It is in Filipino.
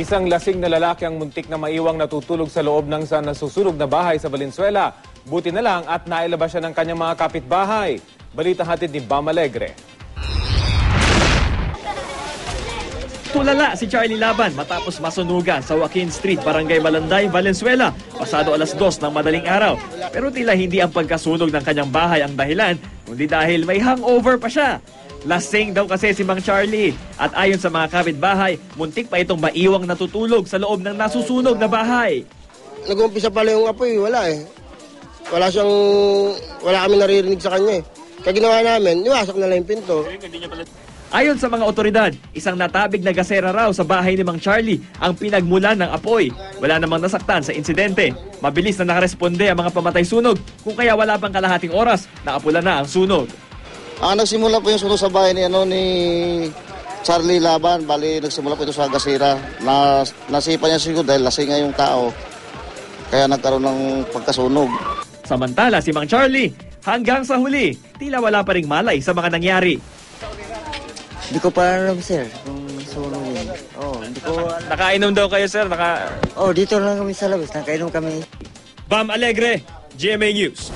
Isang lasing na lalaki ang muntik na maiwang natutulog sa loob ng nasusunog na bahay sa Valenzuela. Buti na lang at nailabas siya ng kanyang mga kapitbahay. Balita hatid ni Bam Alegre. Tulala si Charlie Laban matapos masunugan sa Joaquin Street, Barangay Malanday, Valenzuela, pasado alas 2 ng madaling araw. Pero tila hindi ang pagkasunog ng kanyang bahay ang dahilan, kundi dahil may hangover pa siya. Lasing daw kasi si Mang Charlie at ayon sa mga kapitbahay, muntik pa itong maiwang natutulog sa loob ng nasusunog na bahay. Nag-umpisa pala yung apoy, wala eh. Wala kami naririnig sa kanya eh. Kaya ginawa namin, niwasak na lang yung pinto. Ayon sa mga otoridad, isang natabig na gasera raw sa bahay ni Mang Charlie ang pinagmulan ng apoy. Wala namang nasaktan sa insidente. Mabilis na nakaresponde ang mga pamatay sunog, kung kaya wala pang kalahating oras, naapula na ang sunog. Nagsimula po yung sunog sa bahay ni Charlie Laban. Bali, nagsimula po ito sa gasera. Nasipa niya siguro dahil lasing nga yung tao. Kaya nagkaroon ng pagkasunog. Samantala si Mang Charlie, hanggang sa huli, tila wala pa ring malay sa mga nangyari. Hindi ko pa alam, sir, kung sunog yun. Hindi ko alam. Nakainom daw kayo, sir? Dito lang kami sa labas. Nakainom kami. Bam Alegre, GMA News.